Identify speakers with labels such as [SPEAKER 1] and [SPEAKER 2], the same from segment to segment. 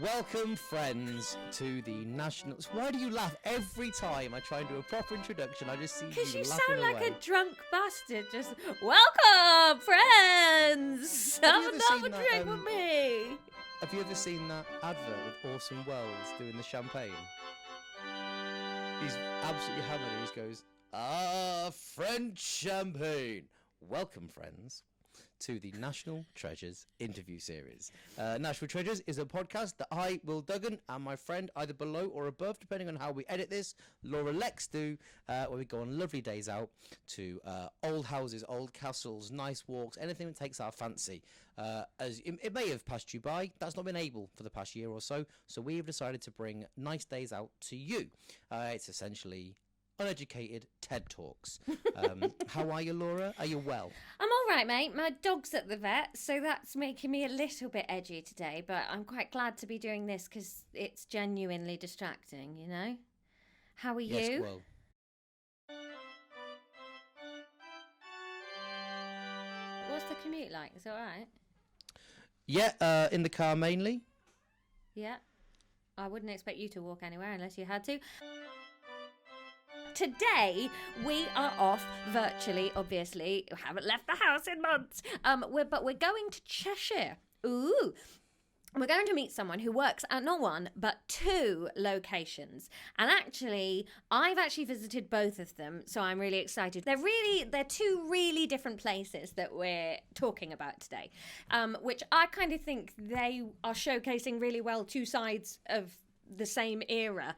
[SPEAKER 1] Welcome, friends, to the National... Why do you laugh every time I try and do a proper introduction? I just see you laughing
[SPEAKER 2] Because you sound like
[SPEAKER 1] away.
[SPEAKER 2] a drunk bastard. Just, welcome, friends!
[SPEAKER 1] Have
[SPEAKER 2] Have
[SPEAKER 1] you ever
[SPEAKER 2] another
[SPEAKER 1] seen that,
[SPEAKER 2] drink with me.
[SPEAKER 1] Have you ever seen that advert with Orson Welles doing the champagne? He's absolutely hammered. He just goes, French champagne. Welcome, friends, to the National Treasures interview series. National Treasures is a podcast that I, Will Duggan, and my friend, either below or above, depending on how we edit this, Laura Lex, do, where we go on lovely days out to old houses, old castles, nice walks, anything that takes our fancy. As it may have passed you by, that's not been able for the past year or so, so we have decided to bring nice days out to you. It's essentially uneducated TED Talks. How are you, Laura? Are you well?
[SPEAKER 2] I'm all right, mate. My dog's at the vet, so that's making me a little bit edgy today, but I'm quite glad to be doing this because it's genuinely distracting, you know? How are
[SPEAKER 1] Yes,
[SPEAKER 2] you?
[SPEAKER 1] well.
[SPEAKER 2] What's the commute like? Is it all right?
[SPEAKER 1] Yeah, in the car mainly.
[SPEAKER 2] Yeah. I wouldn't expect you to walk anywhere unless you had to. Today, we are off virtually, obviously. We haven't left the house in months. But we're going to Cheshire. Ooh. We're going to meet someone who works at not one, but two locations. And actually, I've actually visited both of them, so I'm really excited. They're two really different places that we're talking about today, which I kind of think they are showcasing really well two sides of the same era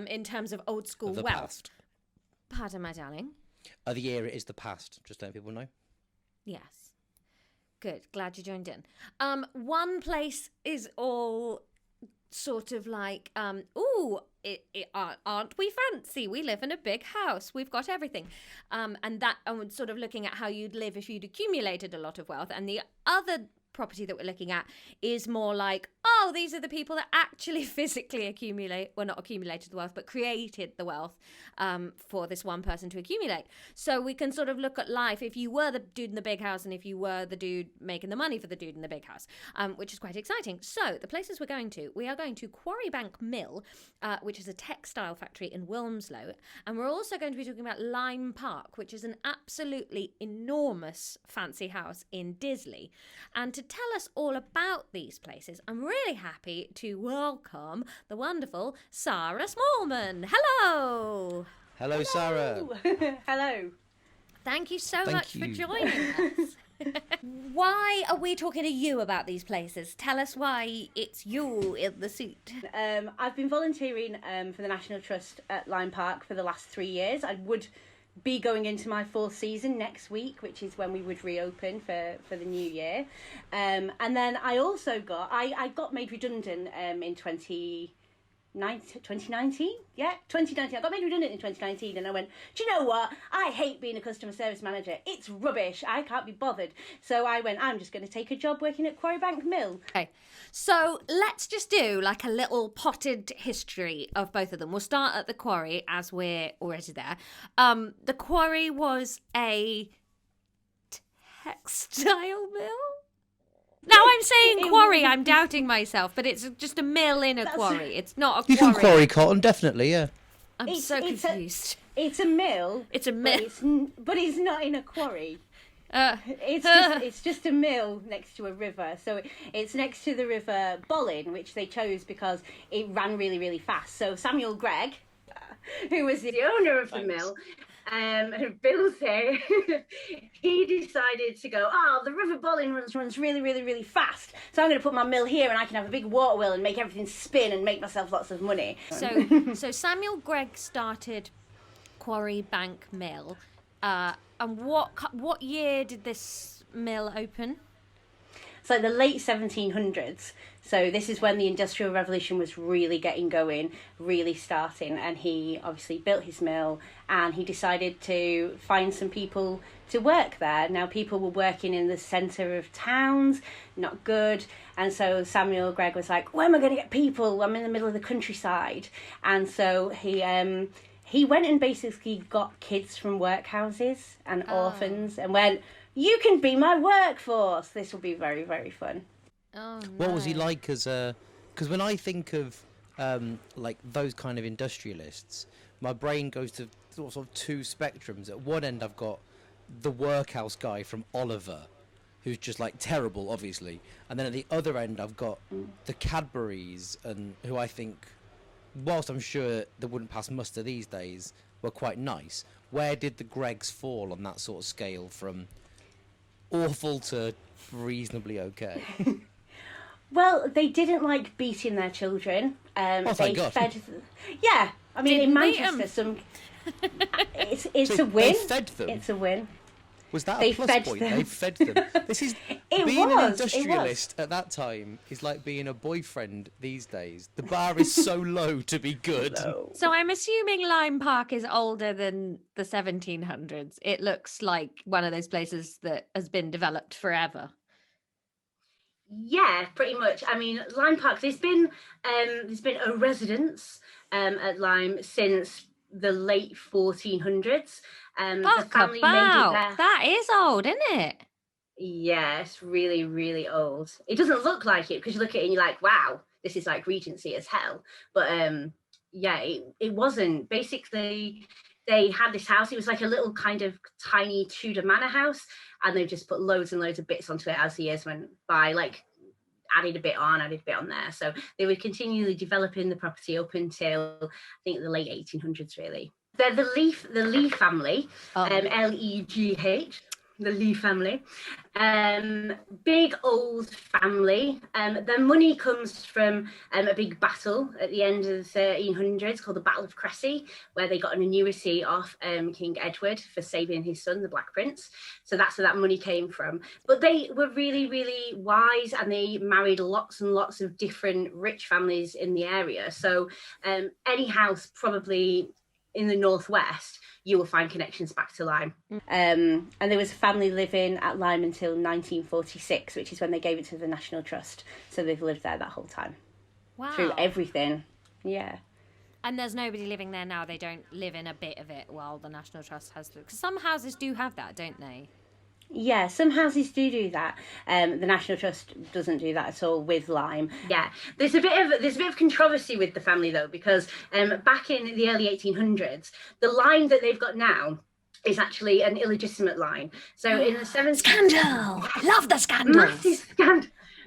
[SPEAKER 2] in terms of old school
[SPEAKER 1] The
[SPEAKER 2] wealth.
[SPEAKER 1] past.
[SPEAKER 2] Pardon, my darling.
[SPEAKER 1] The era is the past, just letting people know.
[SPEAKER 2] Yes. Good. Glad you joined in. One place is all sort of like, aren't we fancy? We live in a big house. We've got everything. And sort of looking at how you'd live if you'd accumulated a lot of wealth. And the other property that we're looking at is more like, these are the people that actually physically not accumulated the wealth, but created the wealth for this one person to accumulate. So we can sort of look at life if you were the dude in the big house and if you were the dude making the money for the dude in the big house, which is quite exciting. So the places we are going to Quarry Mill, which is a textile factory in Wilmslow, and we're also going to be talking about Lyme Park, which is an absolutely enormous fancy house in Disley. And to tell us all about these places, I'm really happy to welcome the wonderful Sara Smallman. Hello.
[SPEAKER 1] Hello, Sara.
[SPEAKER 3] Hello.
[SPEAKER 2] Thank you so
[SPEAKER 1] Thank
[SPEAKER 2] much
[SPEAKER 1] you.
[SPEAKER 2] for joining us. Why are we talking to you about these places? Tell us why it's you in the seat.
[SPEAKER 3] I've been volunteering for the National Trust at Lyme Park for the last 3 years. I would be going into my fourth season next week, which is when we would reopen for the new year. And then I also I got made redundant in 2019. Yeah, 2019. I got made redundant in 2019 and I went, do you know what? I hate being a customer service manager. It's rubbish. I can't be bothered. So I went, I'm just going to take a job working at Quarry Mill.
[SPEAKER 2] Okay, so let's just do like a little potted history of both of them. We'll start at the Quarry as we're already there. The Quarry was a textile mill? Now I'm saying quarry, I'm doubting myself, but it's just a mill in a quarry. It's not a quarry.
[SPEAKER 1] You can quarry cotton, definitely, yeah.
[SPEAKER 2] I'm so confused.
[SPEAKER 3] It's a mill.
[SPEAKER 2] It's a mill.
[SPEAKER 3] But it's not in a quarry. It's just a mill next to a river. So it's next to the river Bollin, which they chose because it ran really, really fast. So Samuel Gregg, who was the owner of the mill, who built it, he decided to go, the River Bollin runs really, really, really fast. So I'm going to put my mill here and I can have a big water wheel and make everything spin and make myself lots of money.
[SPEAKER 2] So Samuel Gregg started Quarry Mill. And what year did this mill open?
[SPEAKER 3] It's like the late 1700s. So this is when the Industrial Revolution was really getting going, really starting. And he obviously built his mill and he decided to find some people to work there. Now, people were working in the centre of towns, not good. And so Samuel Gregg was like, where am I going to get people? I'm in the middle of the countryside. And so he went and basically got kids from workhouses and orphans and went, you can be my workforce. This will be very, very fun.
[SPEAKER 2] Oh, no.
[SPEAKER 1] What was he like as a because when I think of like those kind of industrialists, my brain goes to sort of two spectrums. At one end, I've got the workhouse guy from Oliver, who's just like terrible, obviously, and then at the other end, I've got the Cadburys, and who I think, whilst I'm sure they wouldn't pass muster these days, were quite nice. Where did the Gregs fall on that sort of scale from awful to reasonably okay?
[SPEAKER 3] Well, they didn't like beating their children.
[SPEAKER 1] Oh, thank God.
[SPEAKER 3] Yeah, I mean,
[SPEAKER 2] Didn't
[SPEAKER 3] in
[SPEAKER 2] beat 'em.
[SPEAKER 3] Manchester, it's
[SPEAKER 1] So
[SPEAKER 3] a win.
[SPEAKER 1] They fed them.
[SPEAKER 3] It's a win.
[SPEAKER 1] Was that
[SPEAKER 3] They
[SPEAKER 1] a plus
[SPEAKER 3] fed
[SPEAKER 1] point?
[SPEAKER 3] them.
[SPEAKER 1] They fed them. This is
[SPEAKER 3] It
[SPEAKER 1] being an
[SPEAKER 3] was,
[SPEAKER 1] industrialist at that time is like being a boyfriend these days. The bar is so low to be good.
[SPEAKER 3] No.
[SPEAKER 2] So I'm assuming Lyme Park is older than the 1700s. It looks like one of those places that has been developed forever.
[SPEAKER 3] Yeah, pretty much. I mean, Lyme Park. There's been a residence at Lyme since the late 1400s. The
[SPEAKER 2] Fuck
[SPEAKER 3] family made it
[SPEAKER 2] about.
[SPEAKER 3] there.
[SPEAKER 2] That is old, isn't it?
[SPEAKER 3] Yeah, it's really, really old. It doesn't look like it because you look at it and you're like, wow, this is like Regency as hell. But yeah, it wasn't. Basically, they had this house. It was like a little kind of tiny Tudor manor house, and they just put loads and loads of bits onto it as the years went by, like added a bit on there. So they were continually developing the property up until I think the late 1800s, really. They're the Lee family, Legh, the Lee family. Big old family. Their money comes from a big battle at the end of the 1300s called the Battle of Cressy, where they got an annuity off King Edward for saving his son, the Black Prince. So that's where that money came from. But they were really, really wise, and they married lots and lots of different rich families in the area. So any house probably in the northwest, you will find connections back to Lyme. And there was a family living at Lyme until 1946, which is when they gave it to the National Trust. So they've lived there that whole time.
[SPEAKER 2] Wow.
[SPEAKER 3] Through everything. Yeah.
[SPEAKER 2] And there's nobody living there now. They don't live in a bit of it while the National Trust has to. Because some houses do have that, don't they?
[SPEAKER 3] Yeah, some houses do that. The National Trust doesn't do that at all with Lyme. Yeah, there's a bit of controversy with the family though, because back in the early 1800s, the line that they've got now is actually an illegitimate line. So in the 70s,
[SPEAKER 2] Scandal! Love the scandals!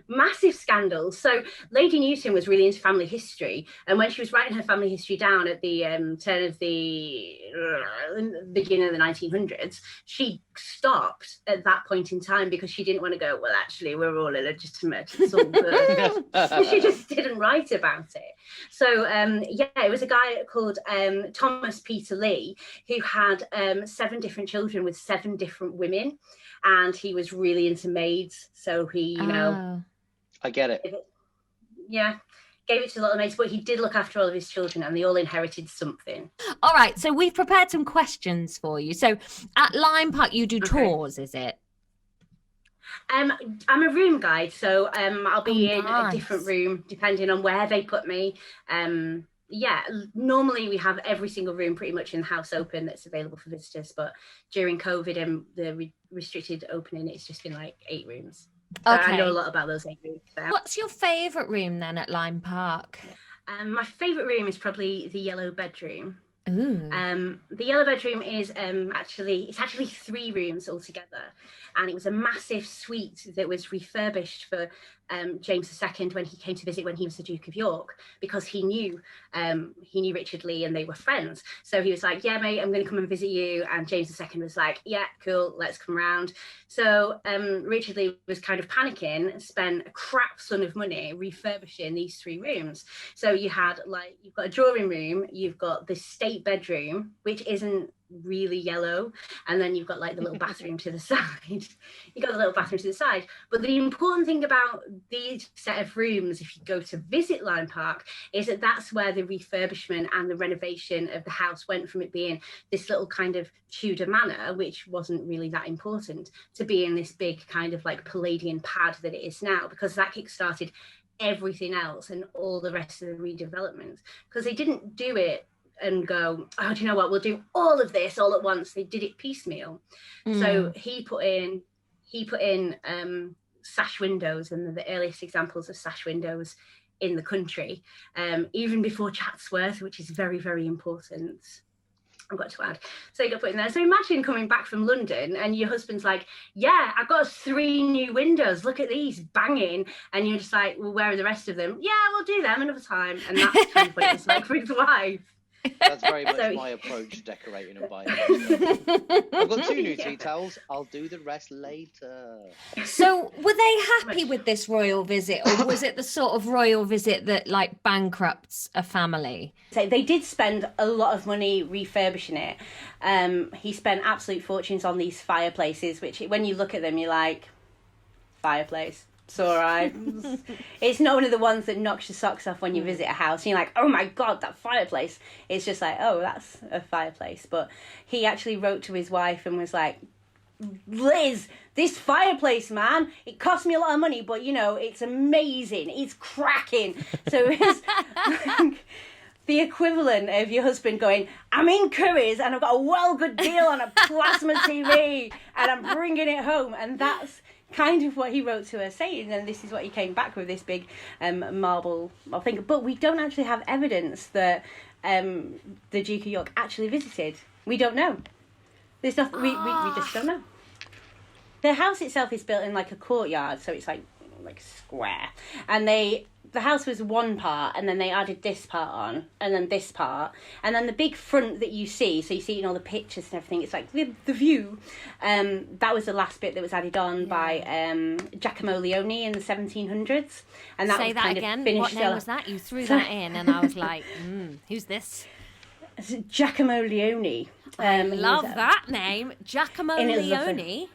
[SPEAKER 3] Massive scandals. So Lady Newton was really into family history, and when she was writing her family history down at the turn of the beginning of the 1900s, she stopped at that point in time because she didn't want to go, well, actually, we're all illegitimate. It's all good. So she just didn't write about it. So yeah, it was a guy called Thomas Peter Lee who had 7 different children with 7 different women, and he was really into maids. So he, you know,
[SPEAKER 1] I get it.
[SPEAKER 3] Gave it to the little maids, but he did look after all of his children, and they all inherited something.
[SPEAKER 2] All right, so we've prepared some questions for you. So at Lyme Park, you do tours, is it?
[SPEAKER 3] I'm a room guide, so I'll be in
[SPEAKER 2] nice.
[SPEAKER 3] a different room depending on where they put me. Yeah, normally we have every single room pretty much in the house open that's available for visitors, but during COVID and the restricted opening, it's just been like 8 rooms. So
[SPEAKER 2] Okay.
[SPEAKER 3] I know a lot about those 8 rooms.
[SPEAKER 2] What's your favourite room then at Lyme Park?
[SPEAKER 3] My favourite room is probably the yellow bedroom.
[SPEAKER 2] Ooh.
[SPEAKER 3] The yellow bedroom is actually 3 rooms altogether, and it was a massive suite that was refurbished for James II when he came to visit when he was the Duke of York, because he knew Richard Lee and they were friends. So he was like, yeah, mate, I'm going to come and visit you. And James II was like, yeah, cool, let's come round. So Richard Lee was kind of panicking, spent a crap ton of money refurbishing these 3 rooms. So you've got a drawing room, you've got the state bedroom, which isn't really yellow, and then you've got like the little bathroom to the side. But the important thing about these set of rooms, if you go to visit Lyme Park, is that that's where the refurbishment and the renovation of the house went from it being this little kind of Tudor manor, which wasn't really that important, to being this big kind of like Palladian pad that it is now, because that kick-started everything else and all the rest of the redevelopment, because they didn't do it and go, oh, do you know what, we'll do all of this all at once. They did it piecemeal. So he put in sash windows, and the earliest examples of sash windows in the country, even before Chatsworth, which is very, very important. I've got to add. So you got put in there. So imagine coming back from London and your husband's like, yeah, I've got 3 new windows. Look at these, banging. And you're just like, well, where are the rest of them? Yeah, we'll do them another time. And that's kind of what it's like for his wife.
[SPEAKER 1] That's very much my approach to decorating and buying. I've got 2 new tea towels. I'll do the rest later.
[SPEAKER 2] So were they happy with this royal visit, or was it the sort of royal visit that like bankrupts a family?
[SPEAKER 3] So they did spend a lot of money refurbishing it. He spent absolute fortunes on these fireplaces, which when you look at them, you're like, fireplace. It's all right. It's not one of the ones that knocks your socks off when you visit a house. And you're like, oh my God, that fireplace. It's just like, oh, that's a fireplace. But he actually wrote to his wife and was like, Liz, this fireplace, man, it cost me a lot of money, but you know, it's amazing. It's cracking. So it's like the equivalent of your husband going, I'm in Curry's and I've got a well good deal on a plasma TV and I'm bringing it home. And that's kind of what he wrote to her saying, and this is what he came back with, this big marble thing. But we don't actually have evidence that the Duke of York actually visited. We don't know. There's nothing. We just don't know. The house itself is built in like a courtyard, so it's like a square, and the house was one part, and then they added this part on, and then this part, and then the big front that you see, so you see in all the pictures and everything, it's like the view. That was the last bit that was added on by Giacomo Leone in the 1700s, and that
[SPEAKER 2] Say
[SPEAKER 3] was
[SPEAKER 2] that
[SPEAKER 3] kind
[SPEAKER 2] again.
[SPEAKER 3] of finished.
[SPEAKER 2] What name was that? You threw that in, and I was like, who's this?
[SPEAKER 3] Giacomo Leone.
[SPEAKER 2] Love that name, Giacomo Leone.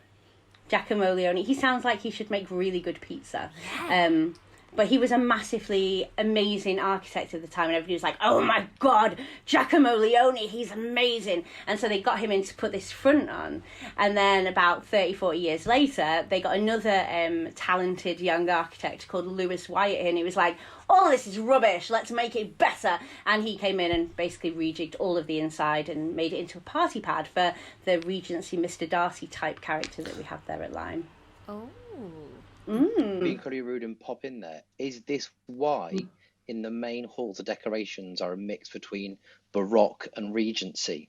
[SPEAKER 3] Giacomo Leone. He sounds like he should make really good pizza. Yeah. But he was a massively amazing architect at the time, and everybody was like, oh my God, Giacomo Leone, he's amazing. And so they got him in to put this front on. And then about 30, 40 years later, they got another talented young architect called Lewis Wyatt, and he was like, oh, this is rubbish, let's make it better. And he came in and basically rejigged all of the inside and made it into a party pad for the Regency Mr. Darcy type character that we have there at Lyme.
[SPEAKER 2] Oh.
[SPEAKER 1] Be incredibly rude and pop in there. Is this why in the main hall the decorations are a mix between Baroque and Regency?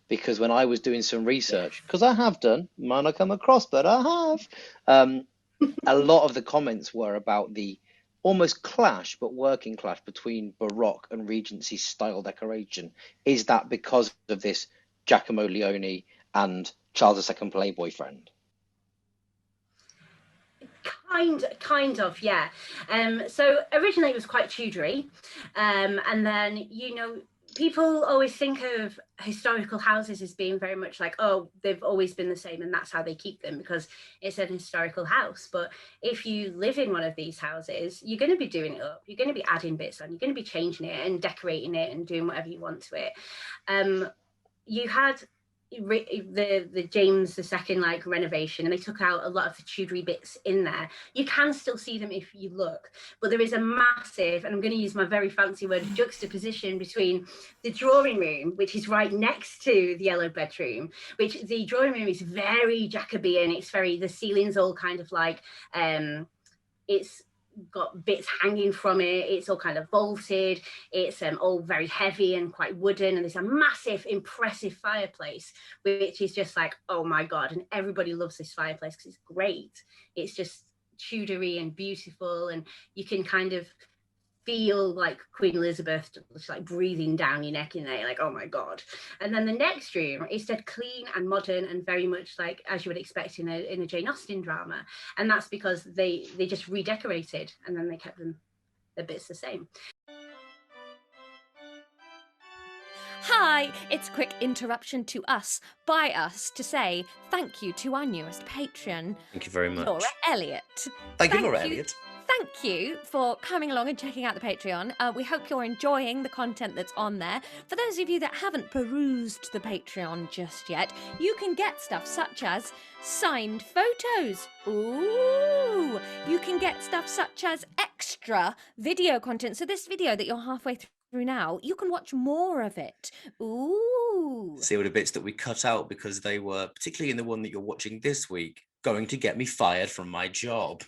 [SPEAKER 1] Because when I was doing some research, because I have done, might not come across, but I have, a lot of the comments were about the almost clash, but working clash between Baroque and Regency style decoration. Is that because of this Giacomo Leone and Charles II Playboy friend?
[SPEAKER 3] Kind of, yeah. So originally it was quite Tudory, and then, you know, people always think of historical houses as being very much like, oh, they've always been the same and that's how they keep them because it's an historical house. But if you live in one of these houses, you're going to be doing it up. You're going to be adding bits on. You're going to be changing it and decorating it and doing whatever you want to it. You had the James II like renovation, and they took out a lot of the Tudory bits in there. You can still see them if you look, but there is a massive, and I'm going to use my very fancy word, juxtaposition between the drawing room, which is right next to the yellow bedroom, which the drawing room is very Jacobean. It's very, the ceiling's all kind of like it's got bits hanging from it, it's all kind of vaulted, it's all very heavy and quite wooden, and there's a massive impressive fireplace which is just like, oh my God, and everybody loves this fireplace because it's great. It's just Tudory and beautiful, and you can kind of feel like Queen Elizabeth just like breathing down your neck in there, like, oh my God. And then the next room is dead clean and modern and very much like as you would expect in a Jane Austen drama, and that's because they just redecorated and then they kept them the bits the same.
[SPEAKER 2] Hi, it's a quick interruption to us, by us, to say thank you to our newest patron.
[SPEAKER 1] Thank you very much.
[SPEAKER 2] Laura Elliott.
[SPEAKER 1] Thank you, Laura Elliott.
[SPEAKER 2] Thank you for coming along and checking out the Patreon. We hope you're enjoying the content that's on there. For those of you that haven't perused the Patreon just yet, you can get stuff such as signed photos. Ooh! You can get stuff such as extra video content. So this video that you're halfway through now, you can watch more of it. Ooh!
[SPEAKER 1] See all the bits that we cut out because they were, particularly in the one that you're watching this week, going to get me fired from my job.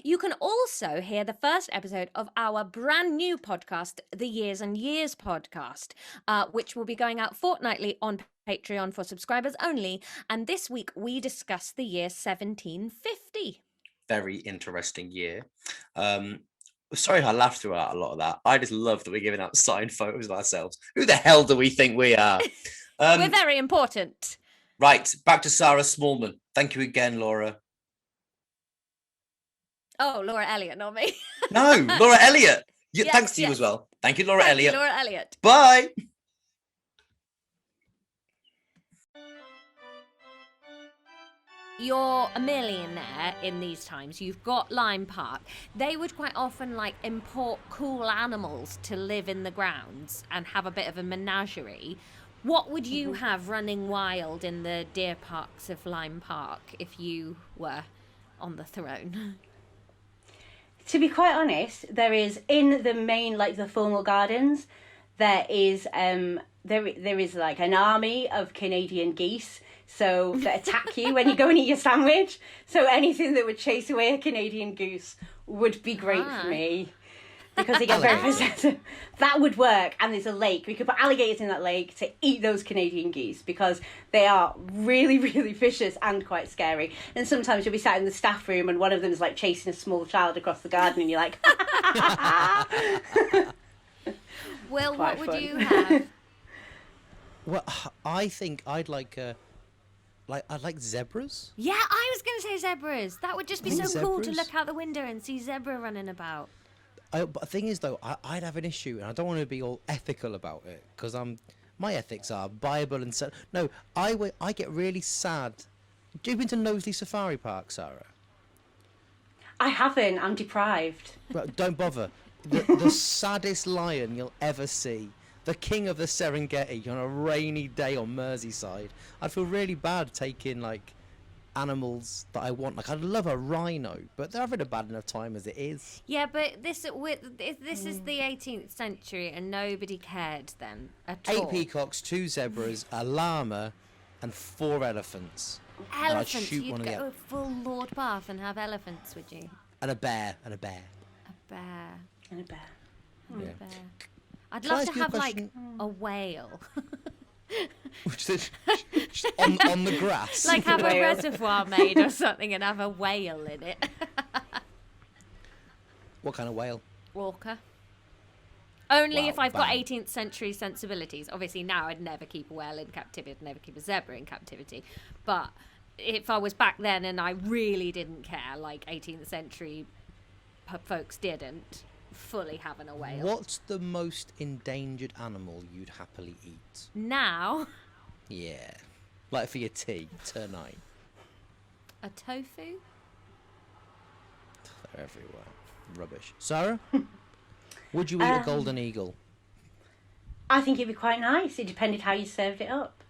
[SPEAKER 2] You can also hear the first episode of our brand new podcast, the Years and Years podcast, which will be going out fortnightly on Patreon for subscribers only. And this week we discuss the year 1750.
[SPEAKER 1] Very interesting year. Sorry if I laughed throughout a lot of that. I just love that we're giving out signed photos of ourselves. Who the hell do we think we are?
[SPEAKER 2] We're very important.
[SPEAKER 1] Right, back to Sara Smallman. Thank you again, Laura.
[SPEAKER 2] Oh, Laura Elliott, not me.
[SPEAKER 1] No, Laura Elliott.
[SPEAKER 2] Yes,
[SPEAKER 1] Thanks to you as well. Thank you, Laura
[SPEAKER 2] Thank
[SPEAKER 1] Elliott.
[SPEAKER 2] you, Laura Elliott.
[SPEAKER 1] Bye.
[SPEAKER 2] You're a millionaire in these times. You've got Lyme Park. They would quite often like import cool animals to live in the grounds and have a bit of a menagerie. What would you have running wild in the deer parks of Lyme Park if you were on the throne?
[SPEAKER 3] To be quite honest, there is in the main, like the formal gardens, there is like an army of Canadian geese. So that attack you when you go and eat your sandwich. So anything that would chase away a Canadian goose would be great for me. Because they get very possessive. That would work. And there's a lake. We could put alligators in that lake to eat those Canadian geese because they are really, really vicious and quite scary. And sometimes you'll be sat in the staff room and one of them is like chasing a small child across the garden and you're like,
[SPEAKER 2] Will,
[SPEAKER 3] Quite
[SPEAKER 2] what would
[SPEAKER 3] fun.
[SPEAKER 2] you have?
[SPEAKER 1] Well, I think I'd like zebras.
[SPEAKER 2] Yeah, I was going to say zebras. That would just be
[SPEAKER 1] I
[SPEAKER 2] so
[SPEAKER 1] think
[SPEAKER 2] cool to
[SPEAKER 1] zebras.
[SPEAKER 2] look out the window and see zebra running about.
[SPEAKER 1] But the thing is, though, I'd have an issue, and I don't want to be all ethical about it, because my ethics are Bible and so. No, I get really sad. Do you been to Knowsley Safari Park, Sarah?
[SPEAKER 3] I haven't, I'm deprived.
[SPEAKER 1] Right, don't bother. The saddest lion you'll ever see. The king of the Serengeti on a rainy day on Merseyside. I'd feel really bad taking, like, animals that I want. Like, I'd love a rhino, but they're having a bad enough time as it is.
[SPEAKER 2] Yeah, but this is the 18th century and nobody cared then at
[SPEAKER 1] 8
[SPEAKER 2] all.
[SPEAKER 1] peacocks, 2 zebras, a llama, and 4 elephants. And I'd
[SPEAKER 2] Elephants,
[SPEAKER 1] shoot
[SPEAKER 2] you'd
[SPEAKER 1] one of
[SPEAKER 2] go
[SPEAKER 1] the-
[SPEAKER 2] full Lord Bath and have elephants, would you?
[SPEAKER 1] And a bear,
[SPEAKER 2] A bear.
[SPEAKER 3] And a bear.
[SPEAKER 2] A
[SPEAKER 1] Yeah.
[SPEAKER 2] bear. I'd
[SPEAKER 1] Can I
[SPEAKER 2] love to
[SPEAKER 1] ask you a
[SPEAKER 2] have like
[SPEAKER 1] question?
[SPEAKER 2] a whale.
[SPEAKER 1] Just on the grass.
[SPEAKER 2] Like have a
[SPEAKER 3] Whale.
[SPEAKER 2] reservoir made or something and have a whale in it.
[SPEAKER 1] What kind of whale?
[SPEAKER 2] Orca. Only
[SPEAKER 1] Wow,
[SPEAKER 2] if I've got
[SPEAKER 1] bang.
[SPEAKER 2] 18th century sensibilities. Obviously now I'd never keep a whale in captivity, I'd never keep a zebra in captivity. But if I was back then and I really didn't care, like 18th century folks didn't, fully having a whale.
[SPEAKER 1] What's the most endangered animal you'd happily eat?
[SPEAKER 2] Now,
[SPEAKER 1] Yeah. Like for your tea, tonight.
[SPEAKER 2] a tofu?
[SPEAKER 1] They're everywhere. Rubbish. Sarah? Would you eat a golden eagle?
[SPEAKER 3] I think it'd be quite nice. It depended how you served it up.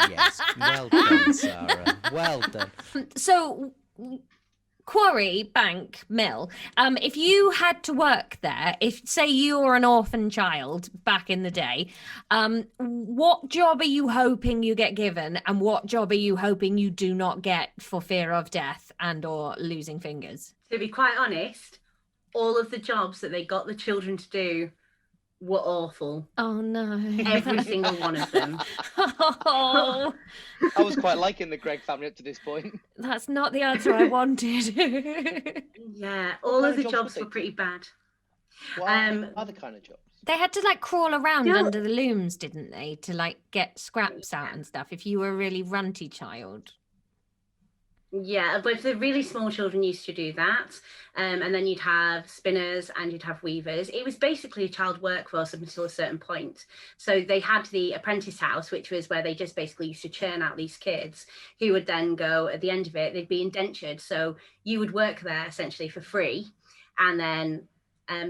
[SPEAKER 1] Yes. Well done, Sarah. Well done.
[SPEAKER 2] So, Quarry Bank Mill, if you had to work there, if say you were an orphan child back in the day, what job are you hoping you get given and what job are you hoping you do not get for fear of death and or losing fingers?
[SPEAKER 3] To be quite honest, all of the jobs that they got the children to do were awful.
[SPEAKER 2] Oh no.
[SPEAKER 3] Every single one of them.
[SPEAKER 2] Oh,
[SPEAKER 4] I was quite liking the Greg family up to this point.
[SPEAKER 2] that's not the answer I wanted.
[SPEAKER 3] Yeah,
[SPEAKER 4] What
[SPEAKER 3] all
[SPEAKER 4] kind
[SPEAKER 3] of
[SPEAKER 4] of
[SPEAKER 3] the
[SPEAKER 4] jobs
[SPEAKER 3] jobs
[SPEAKER 4] would
[SPEAKER 3] were
[SPEAKER 4] they
[SPEAKER 3] pretty bad.
[SPEAKER 4] What other kind of jobs?
[SPEAKER 2] They had to like crawl around
[SPEAKER 3] No.
[SPEAKER 2] under the looms, didn't they, to like get scraps out and stuff if you were a really runty child.
[SPEAKER 3] Yeah, but the really small children used to do that. And then you'd have spinners and you'd have weavers. It was basically a child workforce up until a certain point. So they had the apprentice house, which was where they just basically used to churn out these kids who would then go, at the end of it, they'd be indentured. So you would work there essentially for free. And then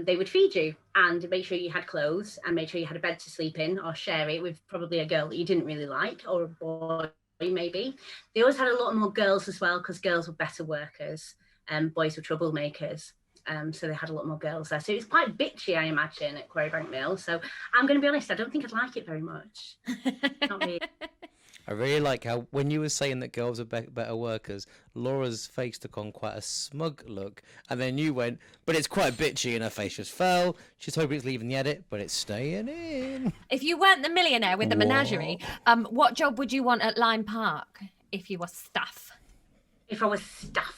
[SPEAKER 3] they would feed you and make sure you had clothes and make sure you had a bed to sleep in or share it with probably a girl that you didn't really like or a boy maybe. They always had a lot more girls as well because girls were better workers and boys were troublemakers. So they had a lot more girls there. So it was quite bitchy, I imagine, at Quarry Bank Mill. So I'm going to be honest, I don't think I'd like it very much. Not really.
[SPEAKER 1] I really like how when you were saying that girls are better workers, Laura's face took on quite a smug look, and then you went, but it's quite bitchy, and her face just fell. She's hoping it's leaving the edit, but it's staying in.
[SPEAKER 2] If you weren't the millionaire with the menagerie, what job would you want at Lyme Park if you were staff?
[SPEAKER 3] If I was staff,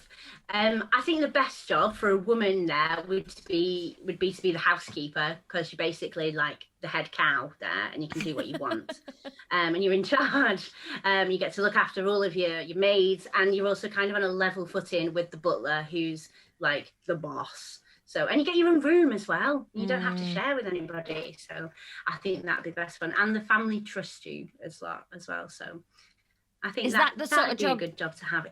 [SPEAKER 3] I think the best job for a woman there would be to be the housekeeper, because you're basically like the head cow there, and you can do what you want, and you're in charge. You get to look after all of your maids, and you're also kind of on a level footing with the butler, who's like the boss. So, and you get your own room as well. You don't have to share with anybody. So, I think that'd be the best fun, and the family trust you as well. So, I think that'd be a good job to have.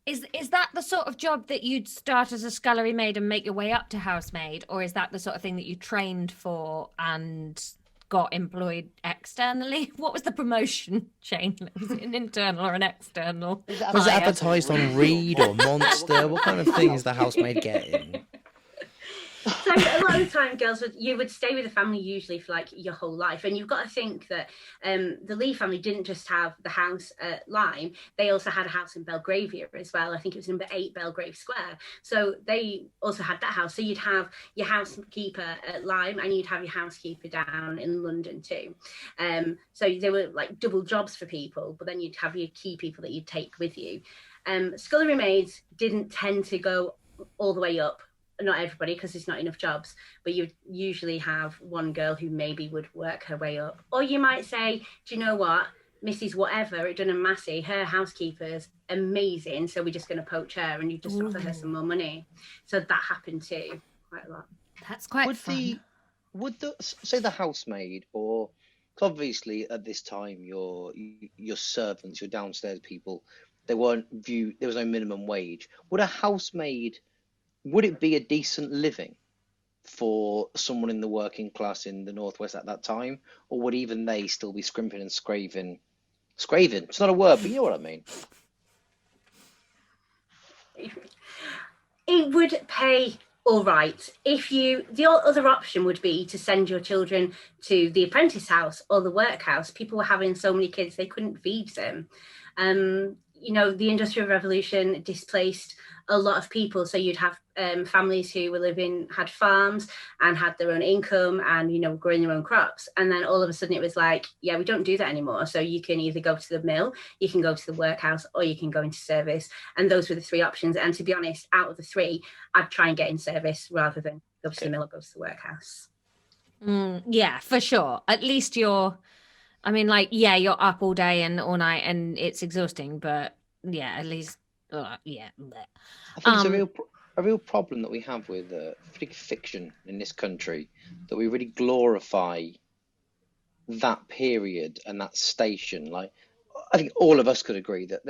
[SPEAKER 2] Is that the sort of job that you'd start as a scullery maid and make your way up to housemaid, or is that the sort of thing that you trained for and got employed externally? What was the promotion chain? Was it an internal or an external?
[SPEAKER 1] Was it advertised on Reed or Monster? What kind of thing is the housemaid getting?
[SPEAKER 3] So a lot of the time, girls would stay with the family usually for like your whole life, and you've got to think that the Lee family didn't just have the house at Lyme; they also had a house in Belgravia as well. I think it was number 8 Belgrave Square. So they also had that house. So you'd have your housekeeper at Lyme, and you'd have your housekeeper down in London too. So they were like double jobs for people, but then you'd have your key people that you'd take with you. Scullery maids didn't tend to go all the way up. Not everybody, because there's not enough jobs, but you usually have one girl who maybe would work her way up. Or you might say, do you know what, Mrs. Whatever at Dunham Massey, her housekeeper's amazing, so we're just going to poach her, and you just offer her some more money. So that happened too, quite a lot.
[SPEAKER 2] That's quite fun.
[SPEAKER 4] Would the housemaid, or obviously at this time your servants, your downstairs people, there was no minimum wage. Would a housemaid, would it be a decent living for someone in the working class in the Northwest at that time? Or would even they still be scrimping and scraving? Scraving, it's not a word, but you know what I mean.
[SPEAKER 3] It would pay all right. The other option would be to send your children to the apprentice house or the workhouse. People were having so many kids, they couldn't feed them. The Industrial Revolution displaced a lot of people, so you'd have families who had farms and had their own income and growing their own crops, and then all of a sudden it was like, yeah, we don't do that anymore. So you can either go to the mill, you can go to the workhouse, or you can go into service, and those were the 3 options. And to be honest, out of the 3, I'd try and get in service rather than go to the mill or go to the workhouse.
[SPEAKER 2] Yeah, for sure. At least you're up all day and all night, and it's exhausting, but yeah, at least
[SPEAKER 4] I think it's a real problem that we have with fiction in this country, that we really glorify that period and that station. Like, I think all of us could agree that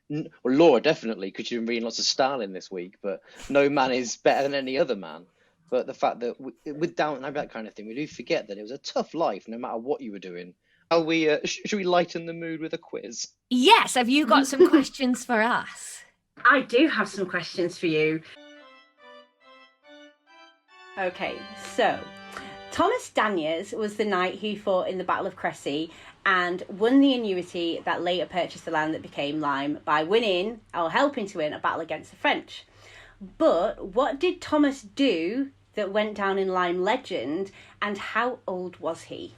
[SPEAKER 4] well, Laura definitely, because she's been reading lots of Stalin this week, but no man is better than any other man. But the fact that with Downton Abbey, that kind of thing, we do forget that it was a tough life, no matter what you were doing. Should we lighten the mood with a quiz?
[SPEAKER 2] Yes, have you got some questions for us?
[SPEAKER 3] I do have some questions for you. Okay, so Thomas Daniers was the knight who fought in the Battle of Crecy and won the annuity that later purchased the land that became Lyme by winning, or helping to win, a battle against the French. But what did Thomas do that went down in Lyme legend, and how old was he?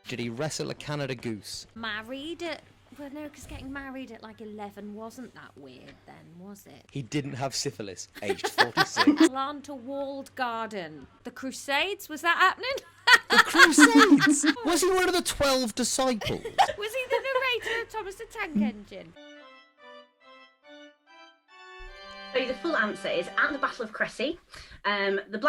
[SPEAKER 1] Did he wrestle a Canada goose?
[SPEAKER 2] Married at... Well, no, because getting married at like 11 wasn't that weird then, was it?
[SPEAKER 1] He didn't have syphilis, aged 46.
[SPEAKER 2] Plant a walled garden. The Crusades? Was that happening?
[SPEAKER 1] The Crusades? Was he one of the 12 disciples?
[SPEAKER 2] Was he the narrator of Thomas the Tank Engine?
[SPEAKER 3] So the full answer is, at the Battle of Crecy, the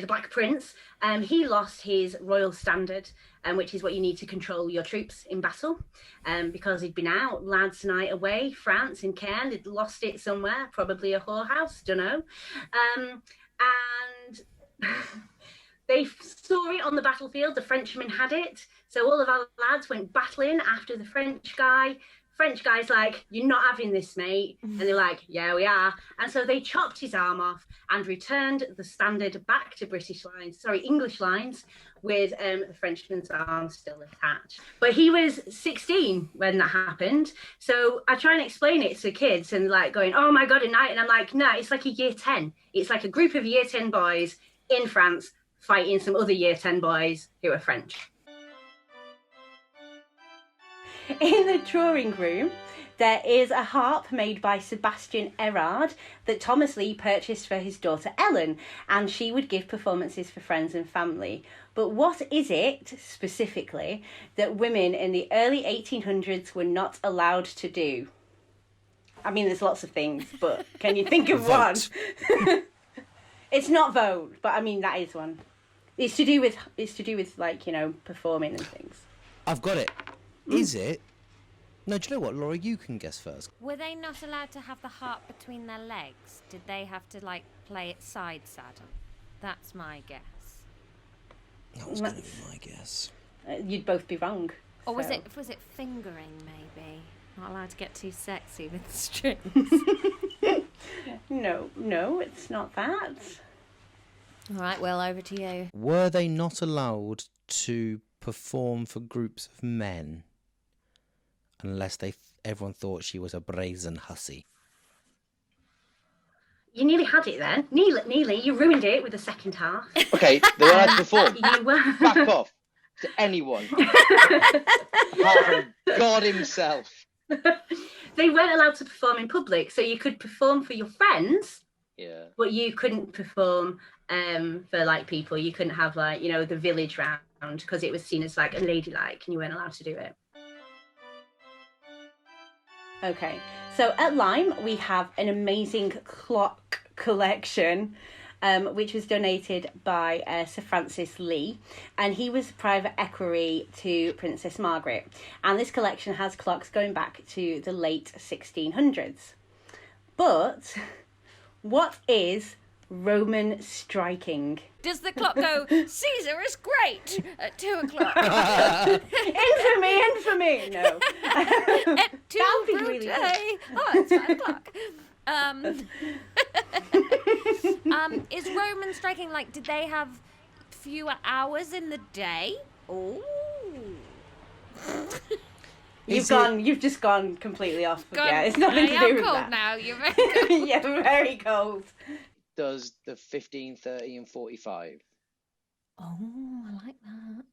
[SPEAKER 3] Black Prince, he lost his royal standard, which is what you need to control your troops in battle, because he'd been out lads' night away, France, in Caen. He'd lost it somewhere, probably a whorehouse, don't know. And they saw it on the battlefield. The Frenchmen had it. So all of our lads went battling after the French guy, French guy's like, "You're not having this, mate." And they're like, "Yeah, we are." And so they chopped his arm off and returned the standard back to English lines, with the Frenchman's arm still attached. But he was 16 when that happened. So I try and explain it to kids and like going, "Oh my God, a night." And I'm like, no, it's like a year 10. It's like a group of year 10 boys in France fighting some other year 10 boys who are French. In the drawing room, there is a harp made by Sebastian Erard that Thomas Lee purchased for his daughter Ellen, and she would give performances for friends and family. But what is it, specifically, that women in the early 1800s were not allowed to do? I mean, there's lots of things, but can you think of one? It's not vote, but I mean, that is one. It's to do with like, you know, performing and things.
[SPEAKER 1] I've got it. Is it? No, do you know what, Laura? You can guess first.
[SPEAKER 2] Were they not allowed to have the harp between their legs? Did they have to, like, play it side saddle? That's my guess.
[SPEAKER 1] That was going to be my guess.
[SPEAKER 3] You'd both be wrong.
[SPEAKER 2] Or
[SPEAKER 3] so.
[SPEAKER 2] was it fingering, maybe? Not allowed to get too sexy with the strings.
[SPEAKER 3] No, it's not that.
[SPEAKER 2] All right, well, over to you.
[SPEAKER 1] Were they not allowed to perform for groups of men unless everyone thought she was a brazen hussy?
[SPEAKER 3] You nearly had it then. Nearly, you ruined it with the second half.
[SPEAKER 4] Okay, they were allowed to perform.
[SPEAKER 3] You were.
[SPEAKER 4] Back off to anyone. Apart from God himself.
[SPEAKER 3] They weren't allowed to perform in public, so you could perform for your friends.
[SPEAKER 4] Yeah.
[SPEAKER 3] But you couldn't perform for like people. You couldn't have like, you know, the village round, because it was seen as like a ladylike and you weren't allowed to do it. Okay, so at Lyme we have an amazing clock collection, which was donated by Sir Francis Lee, and he was private equerry to Princess Margaret. And this collection has clocks going back to the late 1600s. But what is Roman striking?
[SPEAKER 2] Does the clock go, "Caesar is great" at 2 o'clock?
[SPEAKER 3] Infamy! No.
[SPEAKER 2] At 2
[SPEAKER 3] That would be
[SPEAKER 2] brute
[SPEAKER 3] really
[SPEAKER 2] day. Oh, it's 5 o'clock. Is Roman striking, like, did they have fewer hours in the day? Oh.
[SPEAKER 3] You've just gone completely off. Yeah, it's nothing to do with
[SPEAKER 2] cold
[SPEAKER 3] that.
[SPEAKER 2] Now. You're very cold.
[SPEAKER 3] Yeah, very cold.
[SPEAKER 4] Does the 15, 30 and 45.
[SPEAKER 2] Oh, I like that.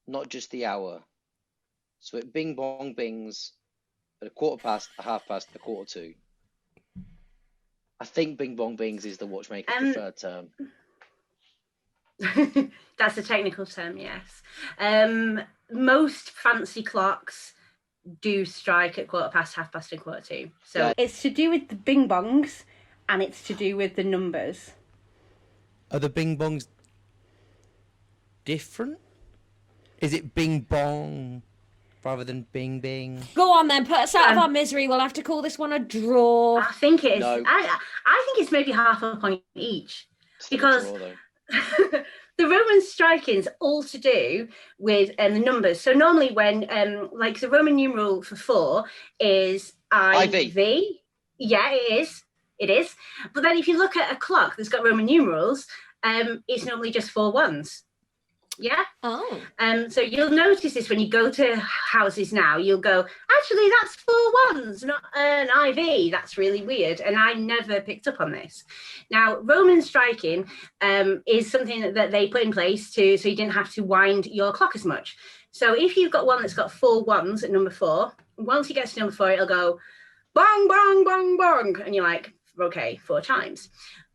[SPEAKER 4] Not just the hour. So it bing bong bings at a quarter past, a half past, a quarter to. I think bing bong bings is the watchmaker's preferred term.
[SPEAKER 3] That's a technical term, yes. Most fancy clocks do strike at quarter past, half past and quarter to. So yeah. It's to do with the bing bongs and it's to do with the numbers.
[SPEAKER 1] Are the bing bongs different? Is it bing bong rather than bing bing?
[SPEAKER 2] Go on then, put us out of our misery. We'll have to call this one a draw.
[SPEAKER 3] I think it is.
[SPEAKER 4] No.
[SPEAKER 3] I think it's maybe half a point each.
[SPEAKER 4] Still
[SPEAKER 3] Because
[SPEAKER 4] a draw,
[SPEAKER 3] the Roman striking's all to do with the numbers. So normally when, like the Roman numeral for 4 is IV. Yeah, it is. It is. But then if you look at a clock that's got Roman numerals, it's normally just 4 ones. Yeah.
[SPEAKER 2] Oh.
[SPEAKER 3] So you'll notice this when you go to houses now. You'll go, actually, that's 4 ones, not an IV. That's really weird. And I never picked up on this. Now, Roman striking is something that they put in place so you didn't have to wind your clock as much. So if you've got one that's got 4 ones at number 4, once it gets to number 4, it'll go bong, bong, bong, bong. And you're like, okay, 4 times.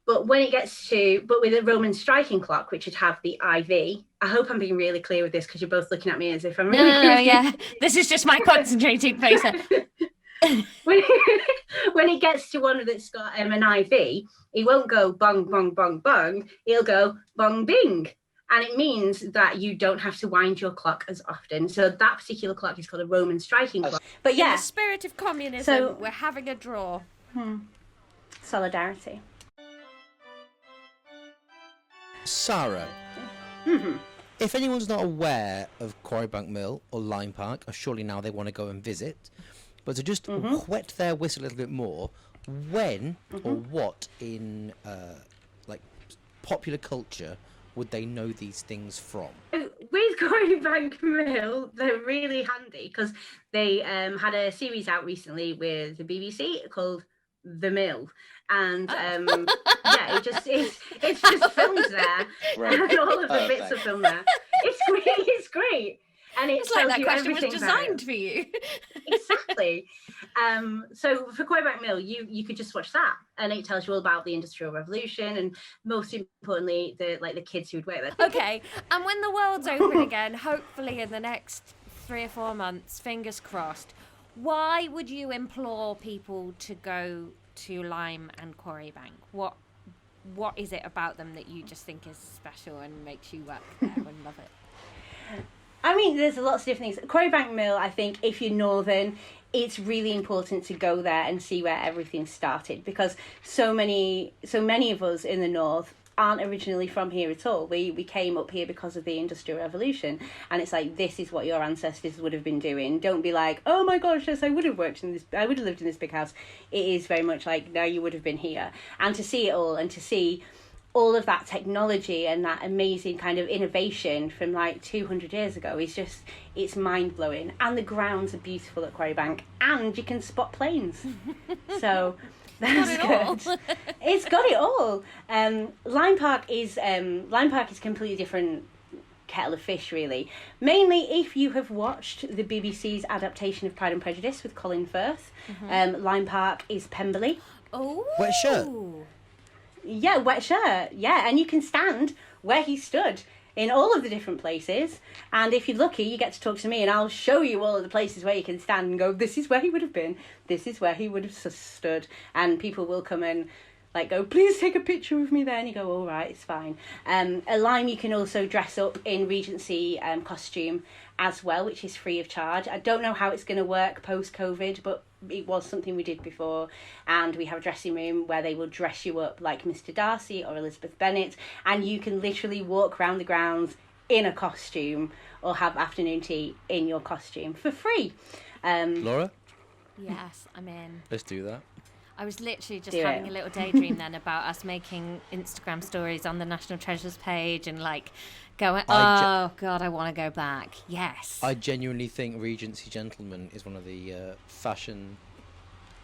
[SPEAKER 3] But with a Roman striking clock, which would have the IV, I hope I'm being really clear with this because you're both looking at me as if I'm really
[SPEAKER 2] No, yeah. This is just my concentrating face.
[SPEAKER 3] when it gets to one that's got an IV, it won't go bong, bong, bong, bong. It'll go bong, bing. And it means that you don't have to wind your clock as often. So that particular clock is called a Roman striking clock. But yeah.
[SPEAKER 2] In the spirit of communism, we're having a draw.
[SPEAKER 3] Solidarity.
[SPEAKER 1] Sara, if anyone's not aware of Quarry Mill or Lyme Park, or surely now they want to go and visit, But to just wet their whistle a little bit more, when or what in like popular culture would they know these things from?
[SPEAKER 3] With Quarry Bank Mill, they're really handy because they had a series out recently with the BBC called The Mill, and yeah, it's just filmed there, and all of the bits are filmed there. It's great, and it
[SPEAKER 2] It's like
[SPEAKER 3] tells
[SPEAKER 2] that
[SPEAKER 3] you
[SPEAKER 2] question was
[SPEAKER 3] everything about
[SPEAKER 2] designed
[SPEAKER 3] it.
[SPEAKER 2] for you.
[SPEAKER 3] Exactly. So for Quarry Bank Mill, you could just watch that, and it tells you all about the Industrial Revolution, and most importantly, the kids who'd work there.
[SPEAKER 2] Okay, and when the world's open again, hopefully in the next 3 or 4 months, fingers crossed, why would you implore people to go to Lyme and Quarry Bank? What is it about them that you just think is special and makes you work there and love it?
[SPEAKER 3] I mean, there's lots of different things. Quarry Bank Mill, I think, if you're northern, it's really important to go there and see where everything started, because so many of us in the north aren't originally from here at all. We came up here because of the Industrial Revolution, and it's like, this is what your ancestors would have been doing. Don't be like, oh my gosh, yes, I would have lived in this big house. It is very much like, no, you would have been here. And to see it all, and to see all of that technology and that amazing kind of innovation from like 200 years ago it's mind-blowing. And the grounds are beautiful at Quarry Bank, and you can spot planes. So that's good. It's got it all. Lyme Park is completely different kettle of fish, really. Mainly if you have watched the BBC's adaptation of Pride and Prejudice with Colin Firth. Lyme Park is Pemberley.
[SPEAKER 2] Oh,
[SPEAKER 1] Wet shirt.
[SPEAKER 3] Yeah, wet shirt. Yeah, and you can stand where he stood in all of the different places. And if you're lucky, you get to talk to me, and I'll show you all of the places where you can stand and go, this is where he would have been. This is where he would have stood. And people will come and like go, please take a picture with me there. And you go, all right, it's fine. At Lyme, you can also dress up in Regency costume as well, which is free of charge. I don't know how it's going to work post-COVID, but it was something we did before. And we have a dressing room where they will dress you up like Mr. Darcy or Elizabeth Bennet, and you can literally walk around the grounds in a costume or have afternoon tea in your costume for free.
[SPEAKER 1] Laura?
[SPEAKER 2] yes, I'm in.
[SPEAKER 1] Let's do that.
[SPEAKER 2] I was literally just having a little daydream then about us making Instagram stories on the National Treasures page and like going, God, I want to go back. Yes.
[SPEAKER 1] I genuinely think Regency Gentleman is one of the fashion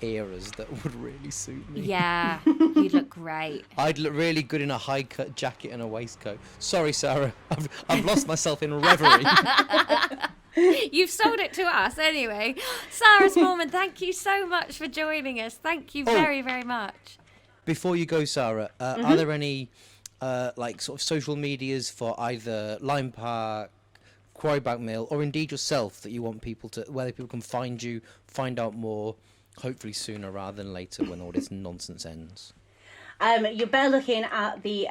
[SPEAKER 1] eras that would really suit me.
[SPEAKER 2] Yeah, you look great.
[SPEAKER 1] I'd look really good in a high-cut jacket and a waistcoat. Sorry, Sarah. I've lost myself in reverie.
[SPEAKER 2] You've sold it to us anyway. Sara Smallman, thank you so much for joining us. Thank you very, very much.
[SPEAKER 1] Before you go, Sarah, are there any like sort of social medias for either Lyme Park, Quarry Bank Mill, or indeed yourself that you want people to, where people can find you, find out more, hopefully sooner rather than later when all this nonsense ends?
[SPEAKER 3] You're better looking at the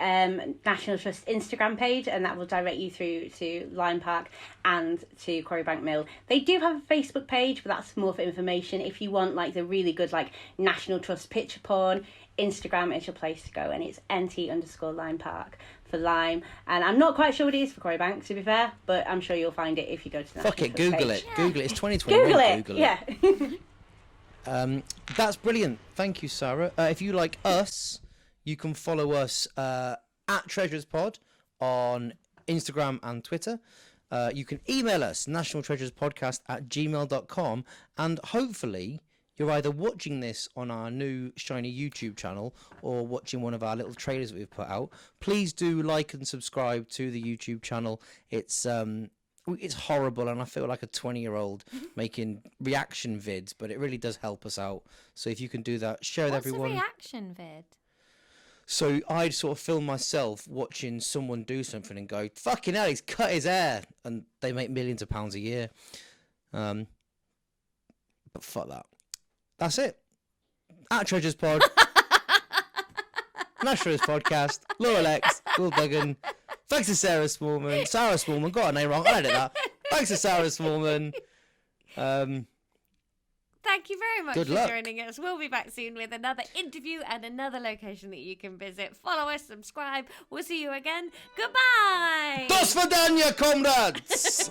[SPEAKER 3] National Trust Instagram page, and that will direct you through to Lyme Park and to Quarry Bank Mill. They do have a Facebook page, but that's more for information. If you want like the really good like National Trust picture porn, Instagram is your place to go, and it's nt_Lyme Park for Lyme. And I'm not quite sure what it is for Quarry Bank, to be fair, but I'm sure you'll find it if you go to the National Trust
[SPEAKER 1] Google
[SPEAKER 3] page.
[SPEAKER 1] it. Yeah. Google it. It's 2021.
[SPEAKER 3] Google it. Yeah.
[SPEAKER 1] That's brilliant. Thank you, Sarah. If you like us, you can follow us at TreasuresPod on Instagram and Twitter. You can email us, nationaltreasurespodcast@gmail.com, and hopefully you're either watching this on our new shiny YouTube channel or watching one of our little trailers that we've put out. Please do like and subscribe to the YouTube channel. It's horrible, and I feel like a 20-year-old making reaction vids, but it really does help us out. So if you can do that, share with everyone.
[SPEAKER 2] What's a reaction vid?
[SPEAKER 1] So I'd sort of film myself watching someone do something and go, fucking hell, he's cut his hair. And they make millions of pounds a year. But fuck that. That's it. At Treasures Pod. Treasures Podcast. Laura Lex. Will Duggan. Thanks to Sara Smallman. Sara Smallman. Got her name wrong. I edit that. Thanks to Sara Smallman.
[SPEAKER 2] Thank you very much
[SPEAKER 1] Good
[SPEAKER 2] for
[SPEAKER 1] luck.
[SPEAKER 2] joining us. We'll be back soon with another interview and another location that you can visit. Follow us, subscribe. We'll see you again. Goodbye.
[SPEAKER 1] Do svidania, comrades!